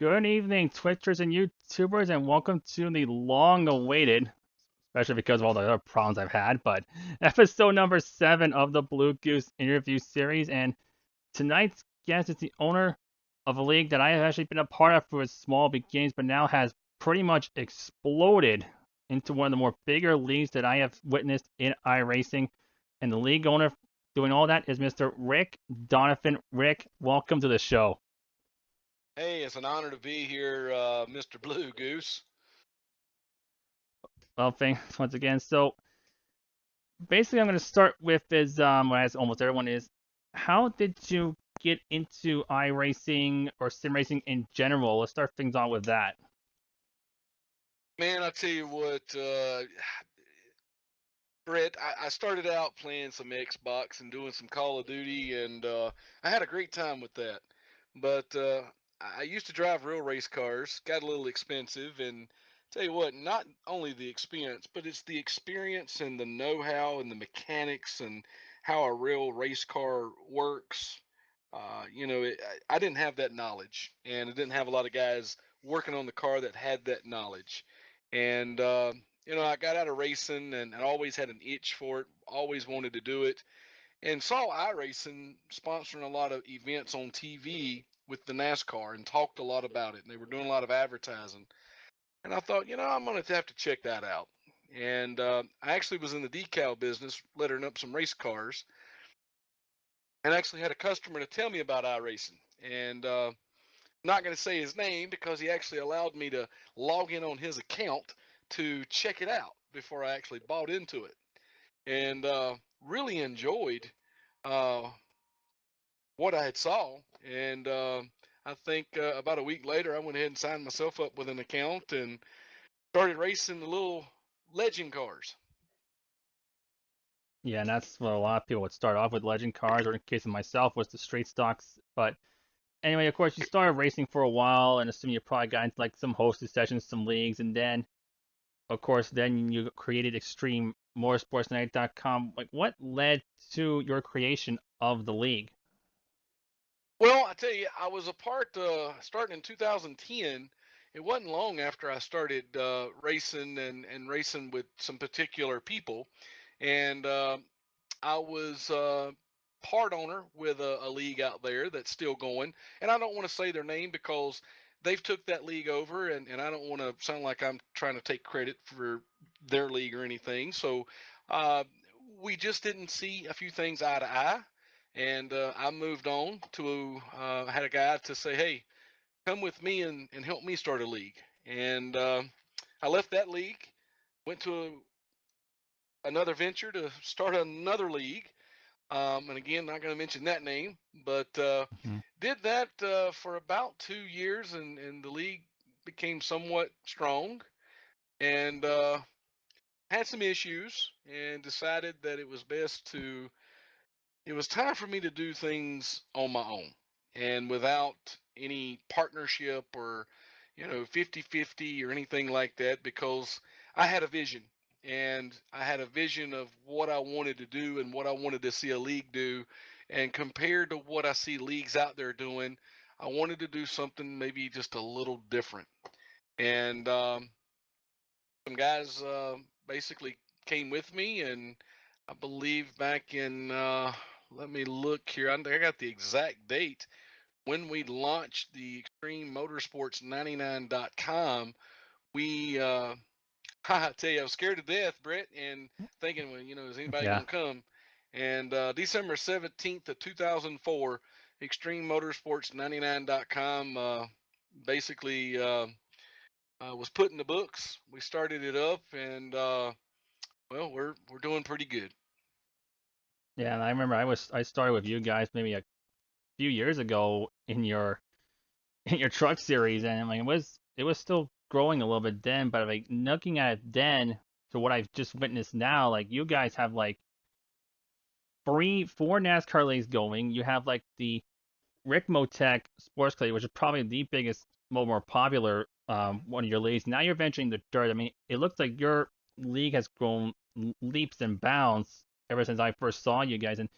Good evening, Twitchers and YouTubers, and welcome to the long-awaited, especially because of all the other problems I've had, but episode number 7 of the Blue Goose interview series. And tonight's guest is the owner of a league that I have actually been a part of for its small beginnings, but now has pretty much exploded into one of the more bigger leagues that I have witnessed in iRacing. And the league owner doing all that is Mr. Rick Donovan. Rick, welcome to the show. Hey, it's an honor to be here, Mr. Blue Goose. Well, thanks once again. So basically, I'm going to start with is as almost everyone is, how did you get into iRacing or sim racing in general? Let's start things on with that. Man, I tell you what, Brett, I started out playing some Xbox and doing some Call of Duty, and I had a great time with that. But I used to drive real race cars, got a little expensive, and tell you what, not only the expense, but it's the experience and the know-how and the mechanics and how a real race car works. I didn't have that knowledge, and I didn't have a lot of guys working on the car that had that knowledge. And I got out of racing and always had an itch for it, always wanted to do it, and saw iRacing sponsoring a lot of events on TV with the NASCAR and talked a lot about it. And they were doing a lot of advertising. And I thought, I'm going to have to check that out. And I actually was in the decal business, lettering up some race cars, and actually had a customer to tell me about iRacing. And not going to say his name because he actually allowed me to log in on his account to check it out before I actually bought into it, and really enjoyed uh, what I had saw. And I think about a week later, I went ahead and signed myself up with an account and started racing the little legend cars. Yeah, and that's what a lot of people would start off with, legend cars, or in case of myself, was the straight stocks. But anyway, of course, you started racing for a while, and assuming you probably got into like some hosted sessions, some leagues, and then, of course, then you created Extreme Motorsports.com. Like, what led to your creation of the league? Well, I tell you, I was a part starting in 2010. It wasn't long after I started racing and racing with some particular people, and I was part owner with a league out there that's still going, and I don't want to say their name because they've took that league over, and I don't want to sound like I'm trying to take credit for their league or anything. So uh, we just didn't see a few things eye to eye, and I moved on to I had a guy to say, hey, come with me and help me start a league, and I left that league, went to another venture to start another league, and again, not going to mention that name, but Mhm. did that for about 2 years, and the league became somewhat strong, and had some issues, and decided that it was time for me to do things on my own and without any partnership or 50-50 or anything like that, because I had a vision, and I had a vision of what I wanted to do and what I wanted to see a league do, and compared to what I see leagues out there doing, I wanted to do something maybe just a little different. And some guys basically came with me, and I believe back in let me look here. I got the exact date when we launched the Extreme Motorsports 99.com. We I tell you, I was scared to death, Brett, and thinking, well, is anybody Yeah. gonna come? And December 17th of 2004, Extreme Motorsports 99.com basically was put in the books. We started it up, and well, we're doing pretty good. Yeah, and I remember I started with you guys maybe a few years ago in your in your truck series, and like it was still growing a little bit then, but like looking at it then to what I've just witnessed now, like you guys have like four NASCAR leagues going. You have like the Rick Motec Sports Clay, which is probably the biggest, more popular one of your leagues. Now you're venturing the dirt. I mean, it looks like your league has grown leaps and bounds ever since I first saw you guys. And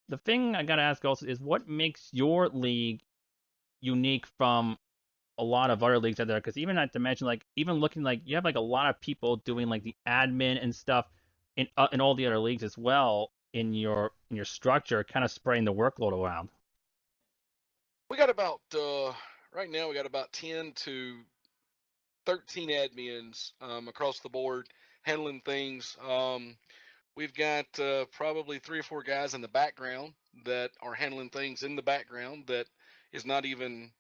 the thing I gotta ask also is what makes your league unique from a lot of other leagues out there, because even not to mention, like, even looking like you have like a lot of people doing like the admin and stuff in all the other leagues as well in your structure, kind of spreading the workload around. We got about right now we got about 10 to 13 admins across the board handling things. We've got probably 3 or 4 guys in the background that are handling things in the background that is not even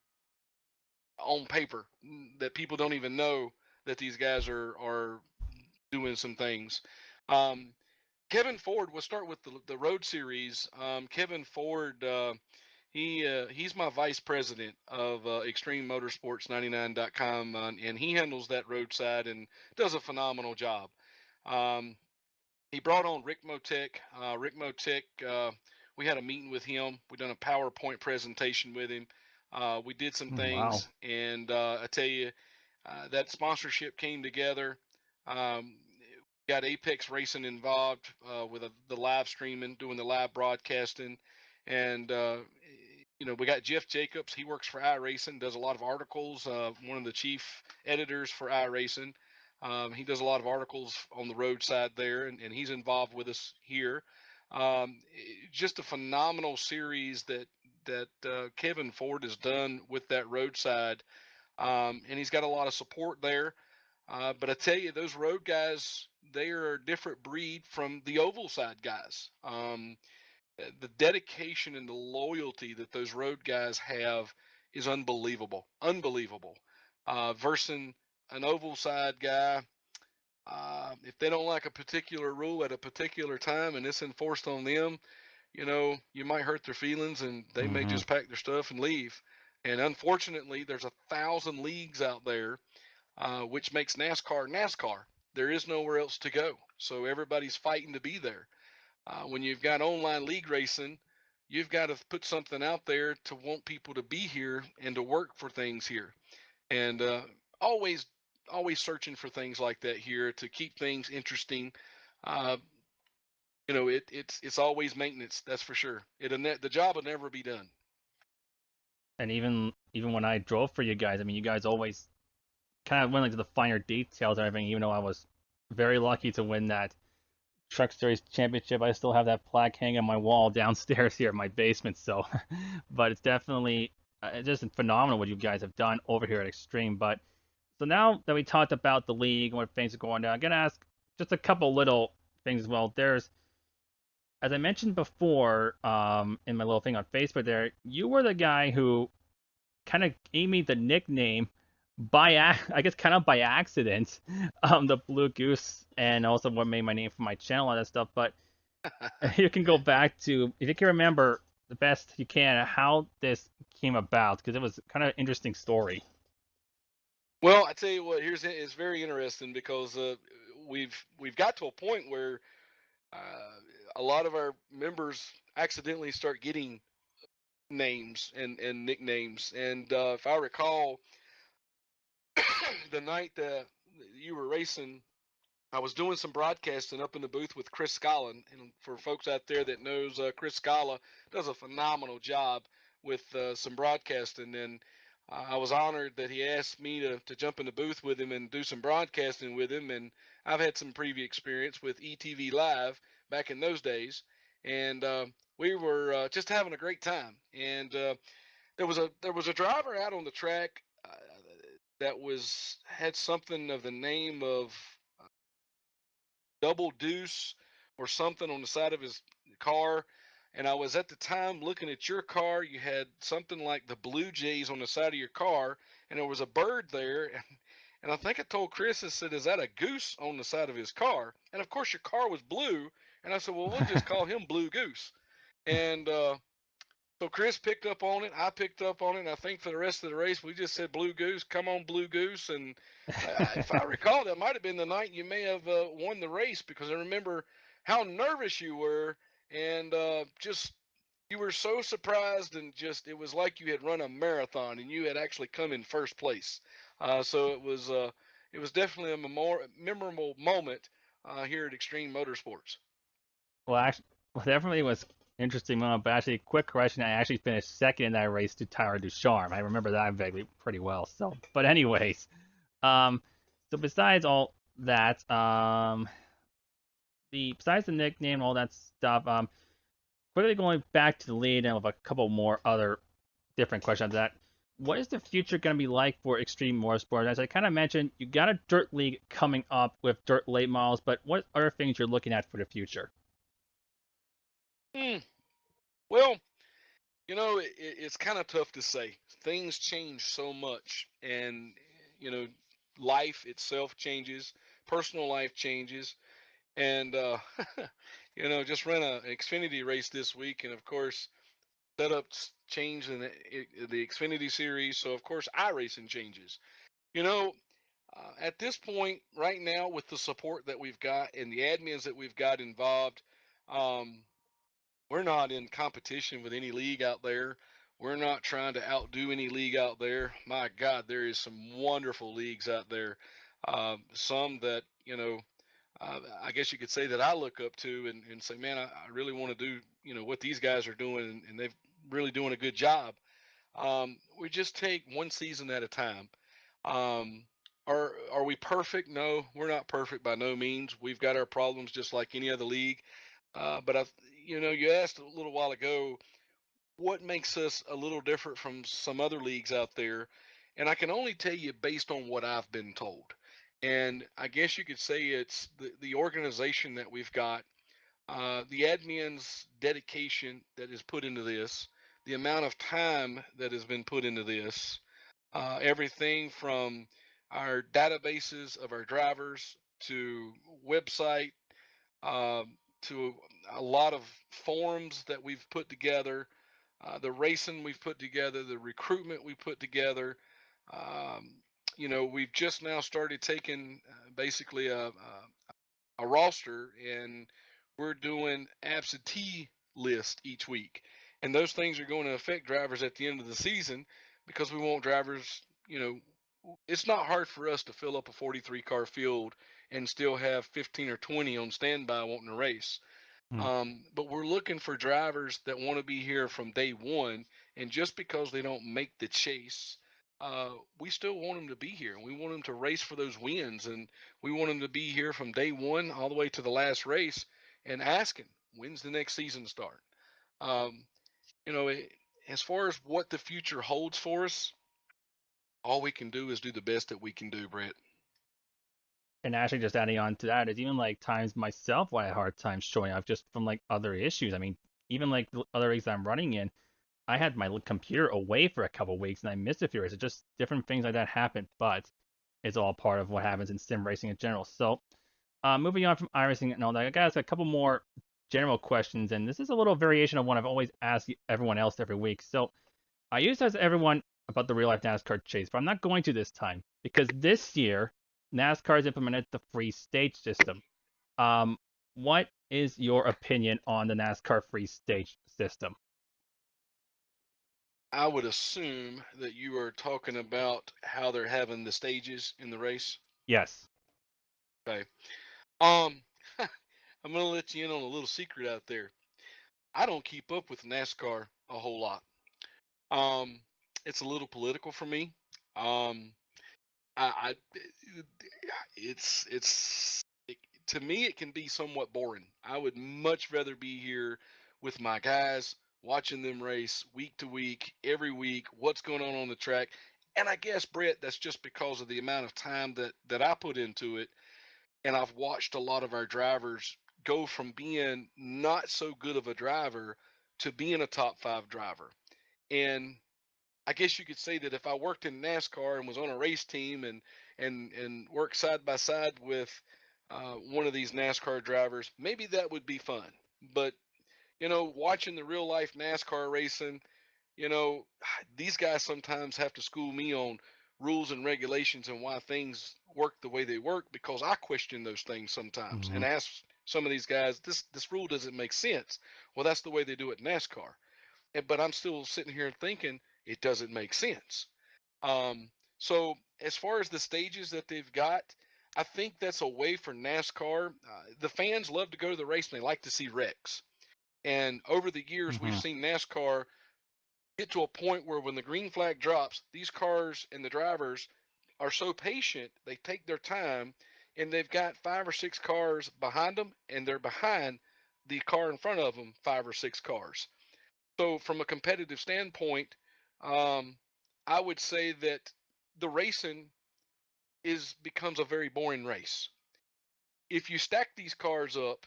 on paper, that people don't even know that these guys are doing some things. Um, Kevin Ford, we'll start with the road series. Kevin Ford, he's my vice president of Extreme Motorsports 99.com, and he handles that roadside and does a phenomenal job. Um, he brought on Rick Motek. Rick Motek, we had a meeting with him. We done a PowerPoint presentation with him. We did some Wow. things, and I tell you, that sponsorship came together. Got Apex Racing involved with the live streaming, doing the live broadcasting, and we got Jeff Jacobs. He works for iRacing, does a lot of articles. One of the chief editors for iRacing. He does a lot of articles on the roadside there, and he's involved with us here. Just a phenomenal series that Kevin Ford has done with that roadside, and he's got a lot of support there. But I tell you, those road guys, they are a different breed from the oval side guys. The dedication and the loyalty that those road guys have is unbelievable, unbelievable. Versus an oval side guy, if they don't like a particular rule at a particular time and it's enforced on them, you might hurt their feelings and they may Hmm. just pack their stuff and leave. And unfortunately, there's 1,000 leagues out there, which makes NASCAR NASCAR. There is nowhere else to go. So everybody's fighting to be there. When you've got online league racing, you've got to put something out there to want people to be here and to work for things here. And always, always searching for things like that here to keep things interesting. Uh, it's always maintenance. That's for sure. The job will never be done. And even when I drove for you guys, I mean, you guys always kind of went into the finer details and everything. Even though I was very lucky to win that Truck Series championship, I still have that plaque hanging on my wall downstairs here in my basement. So, but it's definitely just phenomenal what you guys have done over here at Extreme. But so now that we talked about the league and what things are going down, I'm gonna ask just a couple little things as well. There's, as I mentioned before, in my little thing on Facebook, there, you were the guy who kind of gave me the nickname I guess kind of by accident, the Blue Goose, and also what made my name for my channel and that stuff. But you can go back to, if you can remember the best you can, how this came about, because it was kind of an interesting story. Well, I tell you what, it's very interesting because we've got to a point where uh, a lot of our members accidentally start getting names and nicknames. And if I recall, the night that you were racing, I was doing some broadcasting up in the booth with Chris Scala. And for folks out there that knows, Chris Scala does a phenomenal job with some broadcasting. And I was honored that he asked me to jump in the booth with him and do some broadcasting with him. And I've had some previous experience with ETV Live back in those days. And we were just having a great time. And there was a driver out on the track that was had something of the name of Double Deuce or something on the side of his car. And I was at the time looking at your car. You had something like the Blue Jays on the side of your car, and there was a bird there. And I think I told Chris, I said, "Is that a goose on the side of his car?" And of course, your car was blue. And I said, "Well, we'll just call him Blue Goose." And so Chris picked up on it. I picked up on it. And I think for the rest of the race, we just said Blue Goose. Come on, Blue Goose. And if I recall, that might have been the night you may have won the race because I remember how nervous you were and just you were so surprised and just it was like you had run a marathon and you had actually come in first place. So it was definitely a memorable moment here at Extreme Motorsports. Well, actually, well, definitely was interesting moment. But actually, quick correction: I actually finished second in that race to Tyler Ducharme. I remember that vaguely pretty well. So, but anyways, um, so besides all that, the besides the nickname, all that stuff, quickly going back to the lead and with a couple more other different questions on that. What is the future going to be like for Extreme Motorsports? As I kind of mentioned, you got a dirt league coming up with dirt late models, but what other things you're looking at for the future? Hmm. Well, it's kind of tough to say. Things change so much, and you know, life itself changes, personal life changes, and just ran an Xfinity race this week, and of course, setups changed in the Xfinity series, so of course, iRacing changes. You know, at this point, right now, with the support that we've got and the admins that we've got involved, um, we're not in competition with any league out there. We're not trying to outdo any league out there. My God, there is some wonderful leagues out there. Some that, I guess you could say that I look up to and say, man, I really want to do, what these guys are doing, and they've really doing a good job. We just take one season at a time. Um, are we perfect? No, we're not perfect by no means. We've got our problems just like any other league. But you asked a little while ago what makes us a little different from some other leagues out there, and I can only tell you based on what I've been told. And I guess you could say it's the organization that we've got, the admin's dedication that is put into this, the amount of time that has been put into this, everything from our databases of our drivers to website, to a lot of forums that we've put together, the racing we've put together, the recruitment we put together. Um, we've just now started taking basically a roster, and we're doing absentee list each week, and those things are going to affect drivers at the end of the season because we want drivers. It's not hard for us to fill up a 43 car field and still have 15 or 20 on standby wanting to race. Hmm. But we're looking for drivers that want to be here from day one, and just because they don't make the chase, we still want them to be here. We want them to race for those wins, and we want them to be here from day one all the way to the last race, and asking, when's the next season start? Um, you know, it, as far as what the future holds for us, all we can do is do the best that we can do, Brett. And actually, just adding on to that is even like times myself why I had a hard time showing up just from like other issues. I mean, even like the other leagues I'm running in, I had my computer away for a couple weeks and I missed a few races. Just different things like that happen, but it's all part of what happens in sim racing in general. So, moving on from iRacing and all that, I got a couple more general questions, and this is a little variation of one I've always asked everyone else every week. So, I used to ask everyone about the real life NASCAR chase, but I'm not going to this time because this year NASCAR has implemented the free stage system. Um, what is your opinion on the NASCAR free stage system? I would assume that you are talking about how they're having the stages in the race. Yes. Okay. Um, I'm gonna let you in on a little secret out there. I don't keep up with NASCAR a whole lot. Um, it's a little political for me. Um, I it's to me it can be somewhat boring. I would much rather be here with my guys, watching them race week to week, every week, what's going on the track. And I guess, Brett, that's just because of the amount of time that I put into it, and I've watched a lot of our drivers go from being not so good of a driver to being a top five driver. And I guess you could say that if I worked in NASCAR and was on a race team and worked side by side with one of these NASCAR drivers, maybe that would be fun. But watching the real life NASCAR racing, you know, these guys sometimes have to school me on rules and regulations and why things work the way they work because I question those things sometimes Hmm. and ask some of these guys, this rule doesn't make sense. Well, that's the way they do it in NASCAR. But I'm still sitting here thinking it doesn't make sense. Um, so as far as the stages that they've got, I think that's a way for NASCAR. The fans love to go to the race and they like to see wrecks. And over the years, we've Hmm. seen NASCAR get to a point where when the green flag drops, these cars and the drivers are so patient, they take their time, and they've got five or six cars behind them, and they're behind the car in front of them, five or six cars. So, from a competitive standpoint, um, I would say that the racing is becomes a very boring race. If you stack these cars up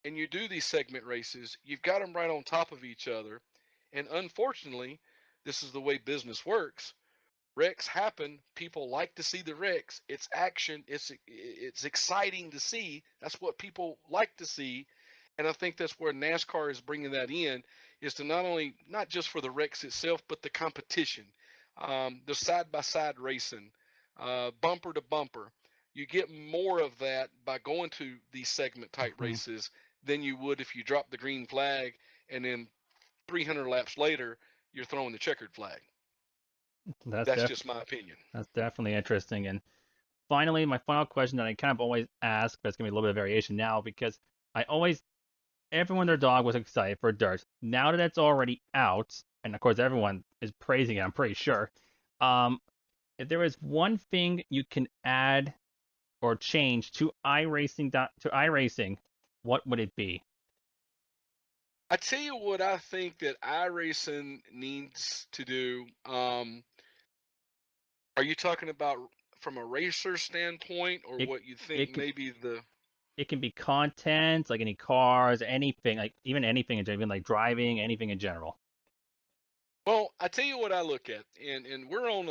and you do these segment races, you've got them right on top of each other. And unfortunately, this is the way business works. Wrecks happen. People like to see the wrecks. It's action. It's exciting to see. That's what people like to see, and I think that's where NASCAR is bringing that in, is to not just for the wrecks itself, but the competition, the side by side racing, bumper to bumper. You get more of that by going to these segment type Hmm. races than you would if you drop the green flag and then 300 laps later you're throwing the checkered flag. That's That's def just my opinion. that's definitely interesting. And finally, my final question that I kind of always ask, but it's gonna be a little bit of variation now because I always everyone their dog was excited for dirt. Now that it's already out, and of course everyone is praising it, I'm pretty sure. Um, if there is one thing you can add or change to iRacing, what would it be? I tell you what I think that iRacing needs to do. Are you talking about from a racer standpoint, or It what you think it can maybe the? it can be content, like any cars, anything, like even anything in general, even like driving, anything in general. Well, I tell you what I look at, and we're on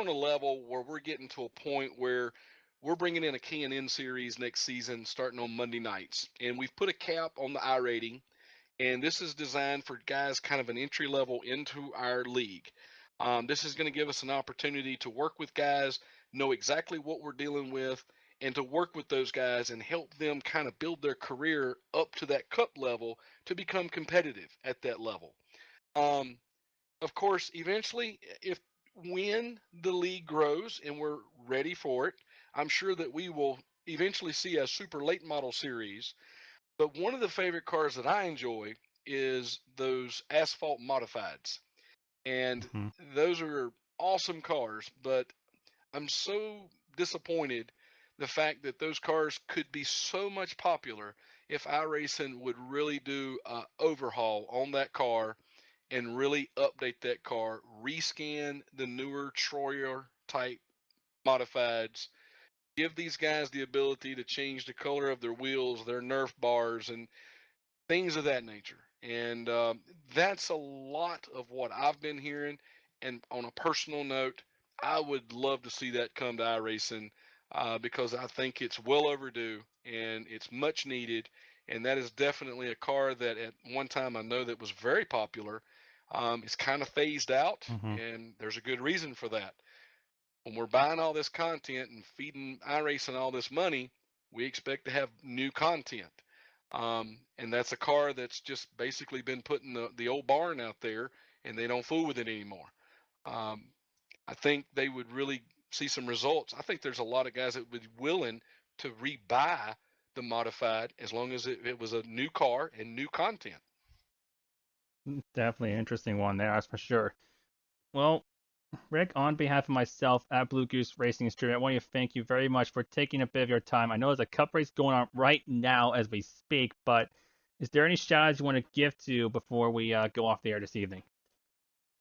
a level where we're getting to a point where we're bringing in a K&N series next season, starting on Monday nights, and we've put a cap on the I rating. And this is designed for guys kind of an entry level into our league. This is going to give us an opportunity to work with guys, know exactly what we're dealing with, and to work with those guys and help them kind of build their career up to that cup level to become competitive at that level. Um, of course, eventually, if when the league grows and we're ready for it, I'm sure that we will eventually see a super late model series. But one of the favorite cars that I enjoy is those asphalt modifieds. And Hmm. those are awesome cars, but I'm so disappointed the fact that those cars could be so much popular if iRacing would really do a overhaul on that car and really update that car, rescan the newer Troyer type modifieds, give these guys the ability to change the color of their wheels, their Nerf bars, and things of that nature. And that's a lot of what I've been hearing. And on a personal note, I would love to see that come to iRacing because I think it's well overdue and it's much needed. And that is definitely a car that at one time I know that was very popular. It's kind of phased out, Hmm. and there's a good reason for that. When we're buying all this content and feeding iRacing all this money, we expect to have new content. And that's a car that's just basically been put in the old barn out there, and they don't fool with it anymore. Um, I think they would really see some results. I think there's a lot of guys that would be willing to rebuy the modified as long as it was a new car and new content. Definitely an interesting one there, that's for sure. Well, Rick, on behalf of myself at Blue Goose Racing Street, I want to thank you very much for taking a bit of your time. I know there's a cup race going on right now as we speak, but is there any shout outs you want to give to before we go off the air this evening?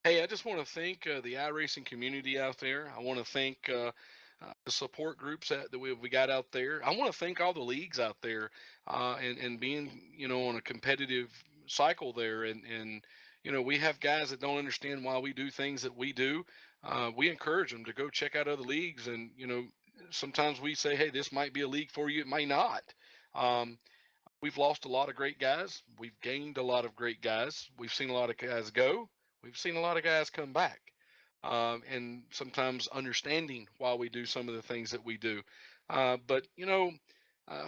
Hey, I just want to thank the iRacing community out there. I want to thank the support groups that we got out there. I want to thank all the leagues out there and being, on a competitive cycle there. And, we have guys that don't understand why we do things that we do. We encourage them to go check out other leagues. And, sometimes we say, hey, this might be a league for you. It may not. Um, we've lost a lot of great guys. We've gained a lot of great guys. We've seen a lot of guys go. We've seen a lot of guys come back. And sometimes understanding why we do some of the things that we do. But,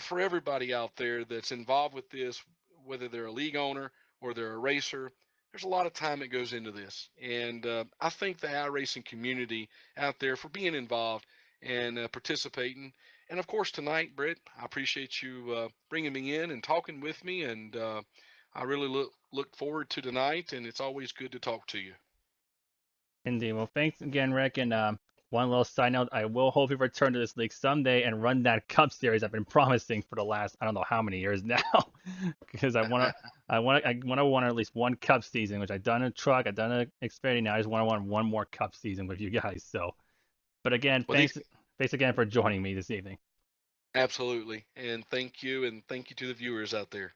for everybody out there that's involved with this, whether they're a league owner or they're a racer, there's a lot of time that goes into this. And I thank the iRacing community out there for being involved and participating. And of course, tonight, Britt, I appreciate you bringing me in and talking with me. And I really look forward to tonight, and it's always good to talk to you. Indeed. Well, thanks again, Rick. And one little side note, I will hopefully return to this league someday and run that Cup series I've been promising for the last I don't know how many years now, because I want at least one Cup season, which I've done a truck, I've done an Xfinity. Now I just want one more Cup season with you guys. So, but again, Well, these thanks again for joining me this evening. absolutely, and thank you to the viewers out there.